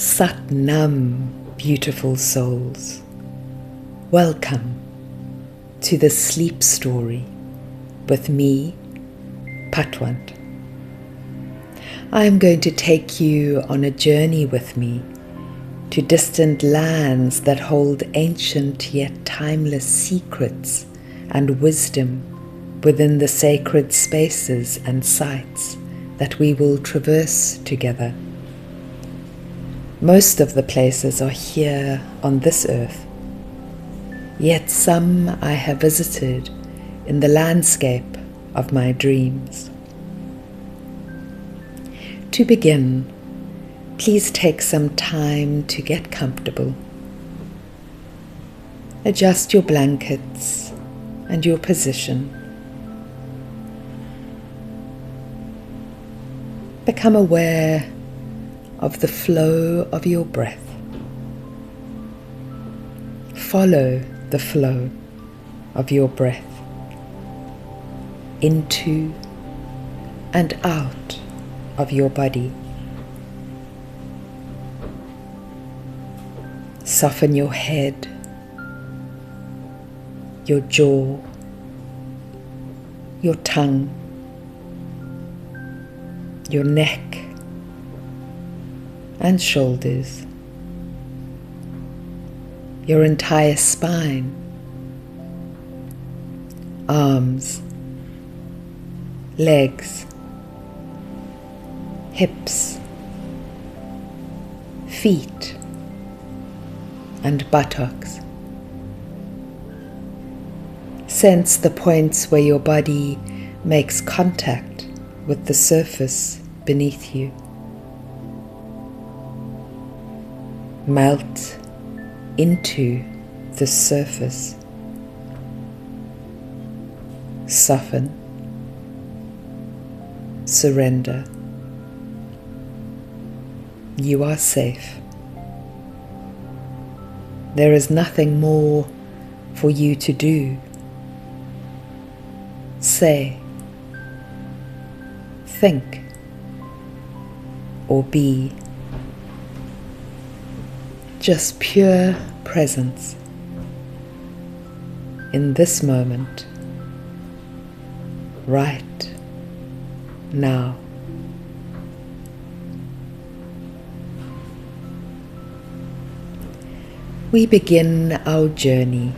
Sat Nam, beautiful souls. Welcome to the Sleep Story with me, Patwant. I am going to take you on a journey with me to distant lands that hold ancient yet timeless secrets and wisdom within the sacred spaces and sites that we will traverse together. Most of the places are here on this earth, yet some I have visited in the landscape of my dreams. To begin, please take some time to get comfortable. Adjust your blankets and your position. Become aware of the flow of your breath. Follow the flow of your breath into and out of your body. Soften your head, your jaw, your tongue, your neck and shoulders, your entire spine, arms, legs, hips, feet, and buttocks. Sense the points where your body makes contact with the surface beneath you. Melt into the surface. Soften. Surrender. You are safe. There is nothing more for you to do, say, think, or be. Just pure presence in this moment, right now. We begin our journey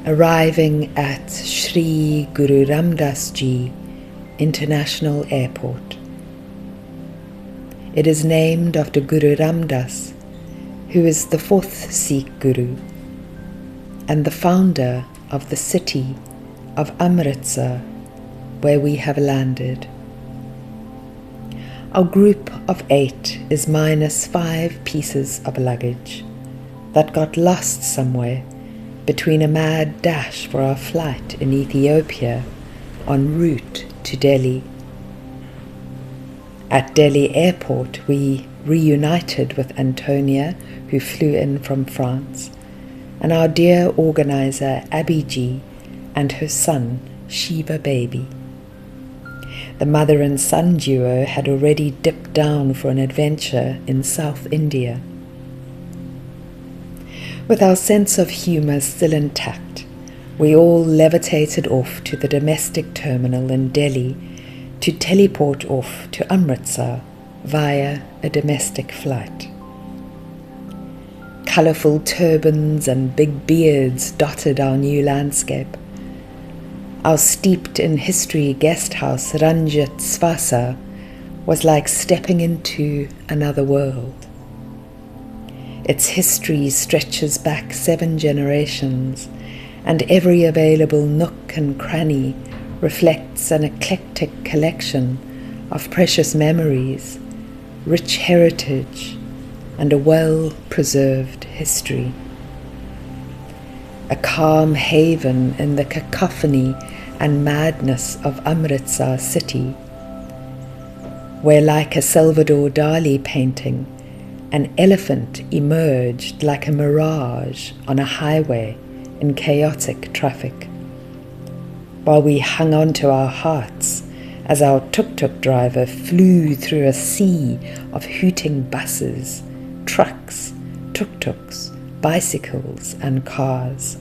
arriving at Sri Guru Ramdas Ji International Airport. It is named after Guru Ramdas, who is the fourth Sikh Guru and the founder of the city of Amritsar, where we have landed. Our group of 8 is minus 5 pieces of luggage that got lost somewhere between a mad dash for our flight in Ethiopia en route to Delhi. At Delhi airport, we reunited with Antonia, who flew in from France, and our dear organizer Abhiji and her son Shiva Baby. The mother and son duo had already dipped down for an adventure in South India. With our sense of humour still intact, we all levitated off to the domestic terminal in Delhi to teleport off to Amritsar via a domestic flight. Colourful turbans and big beards dotted our new landscape. Our steeped in history guest house Ranjit Svasa was like stepping into another world. Its history stretches back 7 generations, and every available nook and cranny reflects an eclectic collection of precious memories, rich heritage, and a well-preserved history. A calm haven in the cacophony and madness of Amritsar city, where, like a Salvador Dali painting, an elephant emerged like a mirage on a highway in chaotic traffic, while we hung on to our hearts as our tuk-tuk driver flew through a sea of hooting buses trucks, tuk-tuks, bicycles and cars.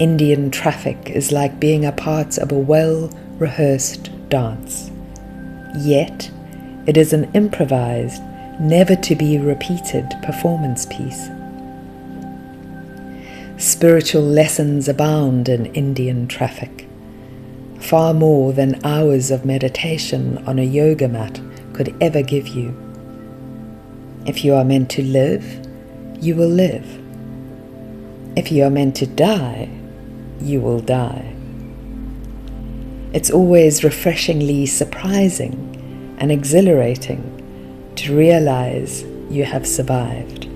Indian traffic is like being a part of a well-rehearsed dance. Yet, it is an improvised, never-to-be-repeated performance piece. Spiritual lessons abound in Indian traffic, far more than hours of meditation on a yoga mat could ever give you. If you are meant to live, you will live. If you are meant to die, you will die. It's always refreshingly surprising and exhilarating to realize you have survived.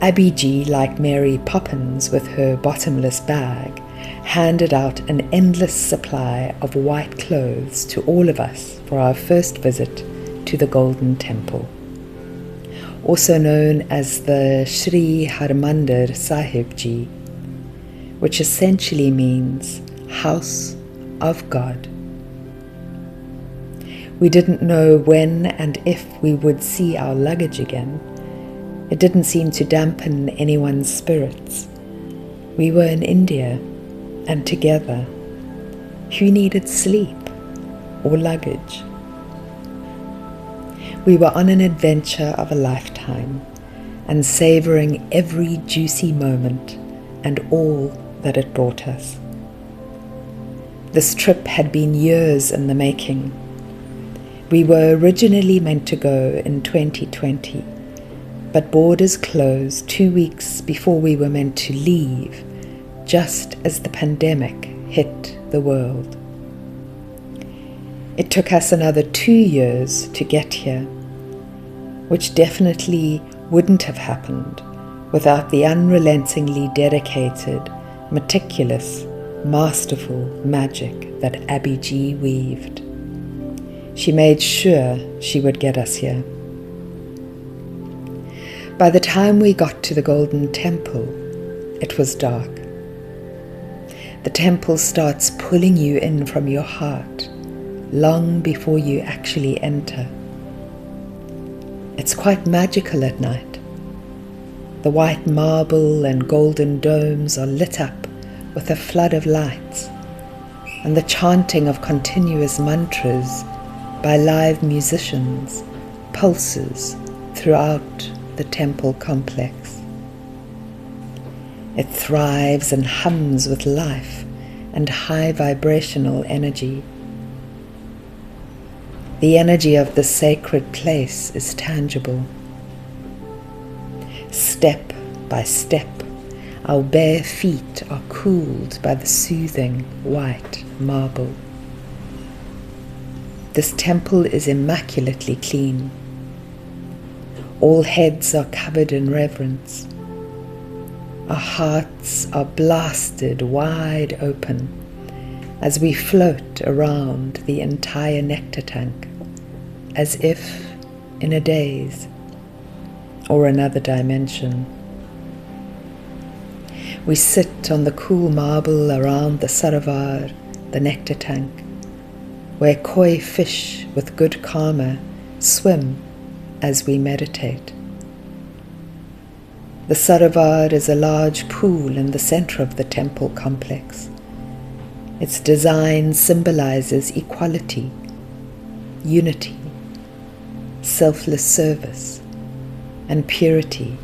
Abby G, like Mary Poppins with her bottomless bag, handed out an endless supply of white clothes to all of us for our first visit to the Golden Temple, also known as the Sri Harmandir Sahib Ji, which essentially means House of God. We didn't know when and if we would see our luggage again. It didn't seem to dampen anyone's spirits. We were in India and together. Who needed sleep or luggage? We were on an adventure of a lifetime and savouring every juicy moment and all that it brought us. This trip had been years in the making. We were originally meant to go in 2020, but borders closed 2 weeks before we were meant to leave, just as the pandemic hit the world. It took us another 2 years to get here, which definitely wouldn't have happened without the unrelentingly dedicated, meticulous, masterful magic that Abby G weaved. She made sure she would get us here. By the time we got to the Golden Temple, it was dark. The temple starts pulling you in from your heart long before you actually enter. It's quite magical at night. The white marble and golden domes are lit up with a flood of lights, and the chanting of continuous mantras by live musicians pulses throughout the temple complex. It thrives and hums with life and high vibrational energy. The energy of the sacred place is tangible. Step by step, our bare feet are cooled by the soothing white marble. This temple is immaculately clean. All heads are covered in reverence. Our hearts are blasted wide open as we float around the entire nectar tank, as if in a daze or another dimension. We sit on the cool marble around the sarovar, the nectar tank, where koi fish with good karma swim as we meditate. The sarovar is a large pool in the center of the temple complex. Its design symbolizes equality, unity, selfless service, and purity,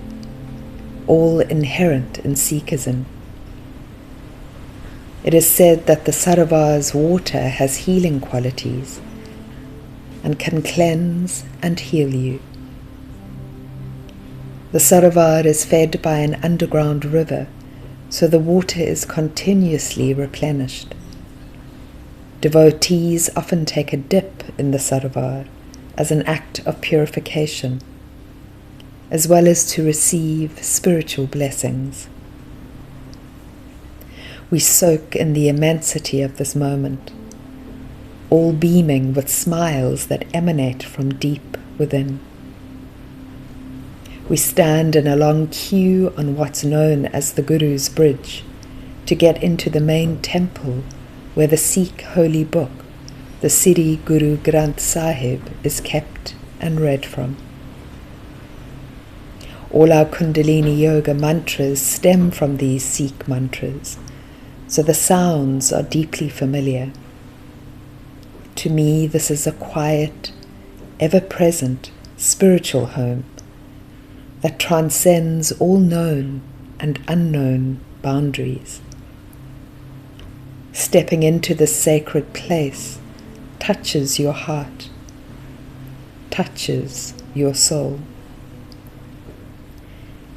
all inherent in Sikhism. It is said that the sarovar's water has healing qualities and can cleanse and heal you. The sarovar is fed by an underground river, so the water is continuously replenished. Devotees often take a dip in the sarovar as an act of purification, as well as to receive spiritual blessings. We soak in the immensity of this moment, all beaming with smiles that emanate from deep within. We stand in a long queue on what's known as the Guru's Bridge to get into the main temple where the Sikh holy book, the Sri Guru Granth Sahib, is kept and read from. All our Kundalini Yoga mantras stem from these Sikh mantras, so the sounds are deeply familiar. To me, this is a quiet, ever-present spiritual home that transcends all known and unknown boundaries. Stepping into this sacred place touches your heart, touches your soul.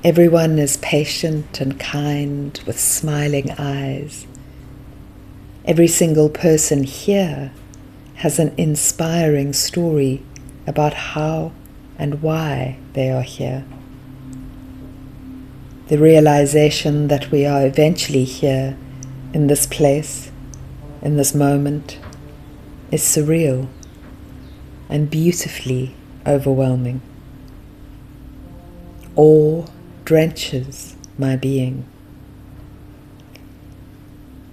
Everyone is patient and kind with smiling eyes. Every single person here has an inspiring story about how and why they are here. The realization that we are eventually here in this place, in this moment, is surreal and beautifully overwhelming. Awe drenches my being.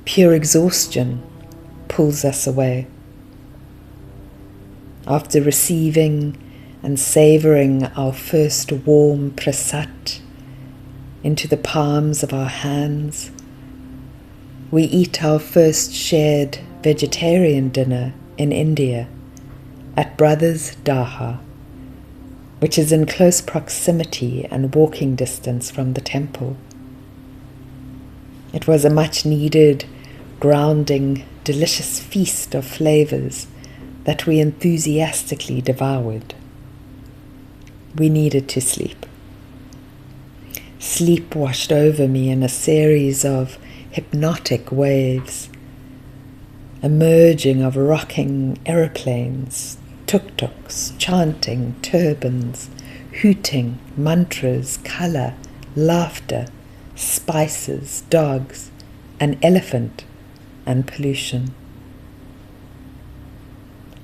Pure exhaustion pulls us away. After receiving and savoring our first warm prasad into the palms of our hands, we eat our first shared vegetarian dinner in India at Brothers Daha, which is in close proximity and walking distance from the temple. It was a much-needed, grounding, delicious feast of flavors that we enthusiastically devoured. We needed to sleep. Sleep washed over me in a series of hypnotic waves, a merging of rocking aeroplanes, tuk-tuks, chanting, turbans, hooting, mantras, colour, laughter, spices, dogs, an elephant, and pollution.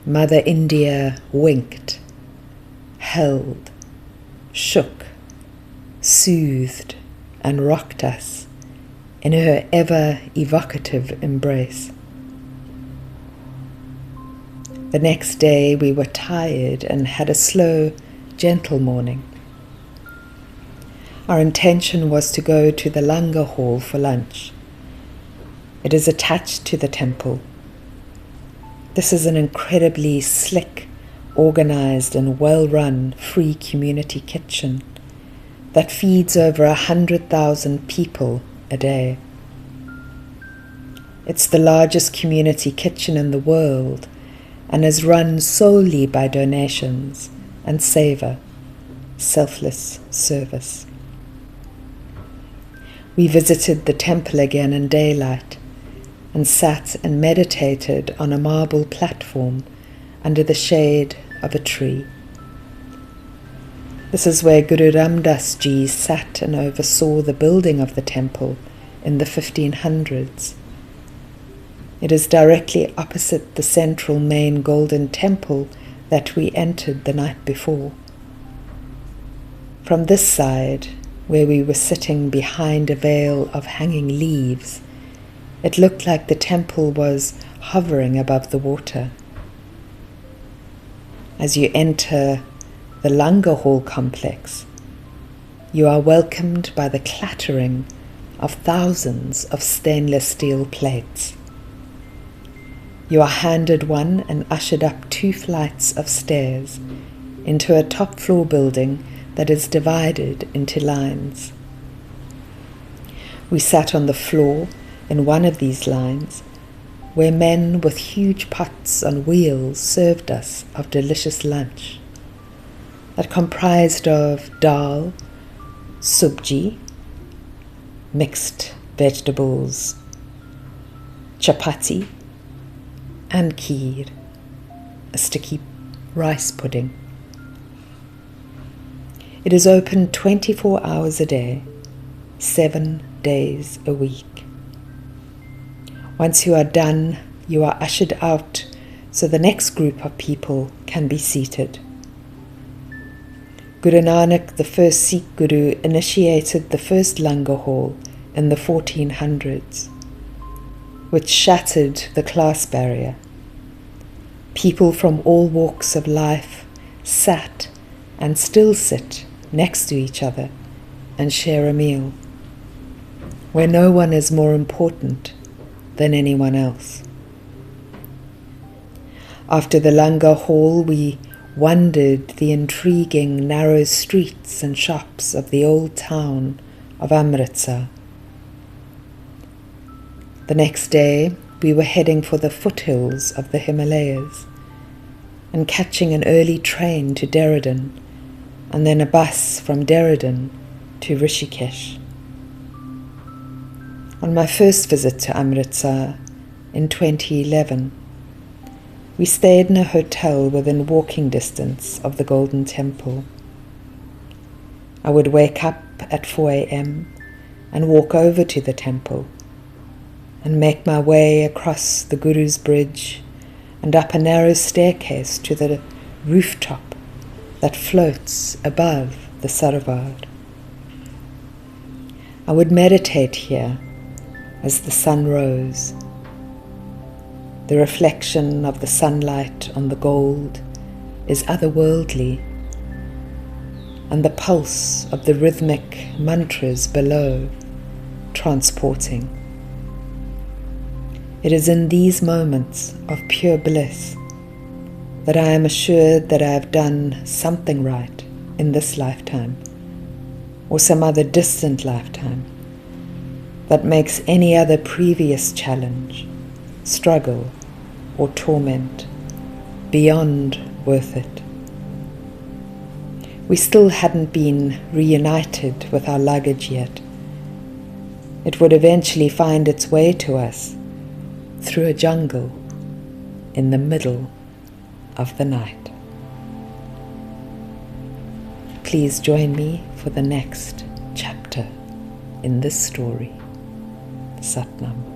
Mother India winked, held, shook, soothed, and rocked us in her ever-evocative embrace. The next day we were tired and had a slow, gentle morning. Our intention was to go to the Langar Hall for lunch. It is attached to the temple. This is an incredibly slick, organized and well-run free community kitchen that feeds over 100,000 people a day. It's the largest community kitchen in the world and is run solely by donations and savor, selfless service. We visited the temple again in daylight and sat and meditated on a marble platform under the shade of a tree. This is where Guru Ram Das Ji sat and oversaw the building of the temple in the 1500s. It is directly opposite the central main golden temple that we entered the night before. From this side, where we were sitting behind a veil of hanging leaves, it looked like the temple was hovering above the water. As you enter the Langar Hall complex, you are welcomed by the clattering of thousands of stainless steel plates. You are handed one and ushered up 2 flights of stairs into a top floor building that is divided into lines. We sat on the floor in one of these lines, where men with huge pots on wheels served us of delicious lunch that comprised of dal, subji, mixed vegetables, chapati, and kheer, a sticky rice pudding. It is open 24 hours a day, 7 days a week. Once you are done, you are ushered out so the next group of people can be seated. Guru Nanak, the first Sikh Guru, initiated the first Langar Hall in the 1400s, which shattered the class barrier. People from all walks of life sat and still sit next to each other and share a meal, where no one is more important than anyone else. After the Langar Hall, we wandered the intriguing narrow streets and shops of the old town of Amritsar. The next day, we were heading for the foothills of the Himalayas and catching an early train to Dehradun and then a bus from Dehradun to Rishikesh. On my first visit to Amritsar in 2011, we stayed in a hotel within walking distance of the Golden Temple. I would wake up at 4 a.m. and walk over to the temple and make my way across the Guru's Bridge and up a narrow staircase to the rooftop that floats above the Sarovar. I would meditate here as the sun rose. The reflection of the sunlight on the gold is otherworldly, and the pulse of the rhythmic mantras below transporting. It is in these moments of pure bliss that I am assured that I have done something right in this lifetime or some other distant lifetime that makes any other previous challenge, struggle, or torment beyond worth it. We still hadn't been reunited with our luggage yet. It would eventually find its way to us through a jungle in the middle of the night. Please join me for the next chapter in this story. Satnam.